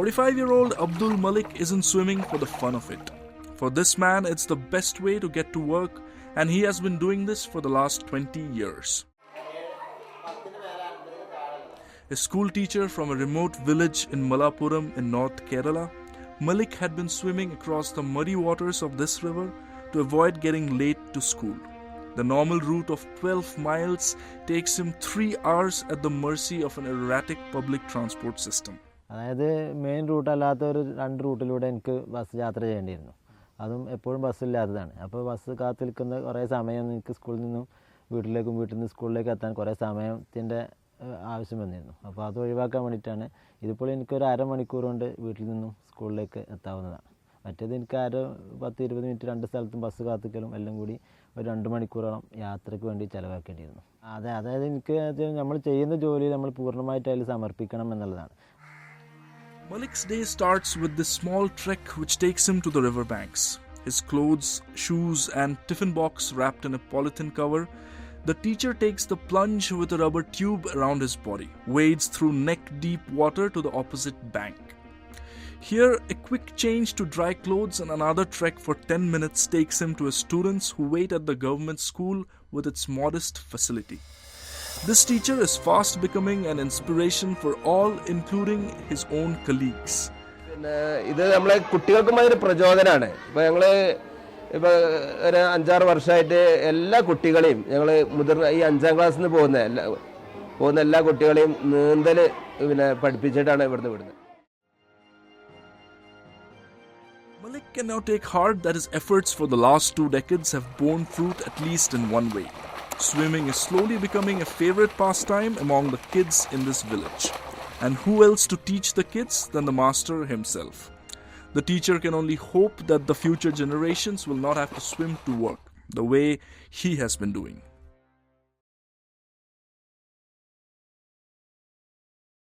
45-year-old Abdul Malik isn't swimming for the fun of it. For this man, it's the best way to get to work, and he has been doing this for the last 20 years. A school teacher from a remote village in Malappuram in North Kerala, Malik had been swimming across the muddy waters of this river to avoid getting late to school. The normal route of 12 miles takes him 3 hours at the mercy of an erratic public transport system. അതായത് main റൂട്ടല്ലാത്ത ഒരു 2 റൂട്ടിലൂടെ എനിക്ക് bus യാത്ര ചെയ്യേണ്ടിയിരുന്നു. അതും എപ്പോഴും ബസ്സില്ലാത്തതാണ്. അപ്പോൾ bus കാത്തു നിൽക്കുന്ന കുറേ സമയം എനിക്ക് സ്കൂളിൽ നിന്നും വീട്ടിലേക്കും വീട്ടിൽ നിന്ന് സ്കൂളിലേക്ക് എത്താൻ കുറേ സമയത്തിൻ്റെ ആവശ്യം വന്നിരുന്നു. അപ്പോൾ അത് ഒഴിവാക്കാൻ വേണ്ടിയിട്ടാണ് ഇതിപ്പോൾ എനിക്കൊരു അരമണിക്കൂർ കൊണ്ട് വീട്ടിൽ നിന്നും സ്കൂളിലേക്ക് എത്താവുന്നതാണ്. മറ്റേത് എനിക്ക് 10-20 മിനിറ്റ് 2 സ്ഥലത്തും ബസ് കാത്തിക്കലും എല്ലാം കൂടി ഒരു 2 മണിക്കൂറോളം യാത്രയ്ക്ക് വേണ്ടി ചിലവാക്കേണ്ടിയിരുന്നു. അതായത് എനിക്ക് നമ്മൾ ചെയ്യുന്ന ജോലി നമ്മൾ പൂർണ്ണമായിട്ട് അതിൽ സമർപ്പിക്കണം എന്നുള്ളതാണ്. Malik's day starts with this small trek which takes him to the river banks. His clothes, shoes and tiffin box wrapped in a polythene cover, the teacher takes the plunge with a rubber tube around his body, wades through neck-deep water to the opposite bank. Here, a quick change to dry clothes and another trek for 10 minutes takes him to his students who wait at the government school with its modest facility. This teacher is fast becoming an inspiration for all, including his own colleagues. ഇത് നമ്മളെ കുട്ടികൾക്കും അതൊരു പ്രചോദനമാണ്. ഇപ്പോൾ ഞങ്ങൾ ഇപ്പോൾ ഒരു 5-6 വർഷമായിട്ട് എല്ലാ കുട്ടികളെയും ഞങ്ങൾ മുതിർന്ന ഈ 5ാം ക്ലാസ്സിൽ നിന്ന് പോകുന്ന എല്ലാ കുട്ടികളെയും നീന്തൽ പഠിപ്പിച്ചിട്ടാണ് ഇവിടുന്ന് വിടുന്നത്. Malik can now take heart that his efforts for the last 2 decades have borne fruit at least in one way. Swimming is slowly becoming a favorite pastime among the kids in this village. And who else to teach the kids than the master himself? The teacher can only hope that the future generations will not have to swim to work the way he has been doing.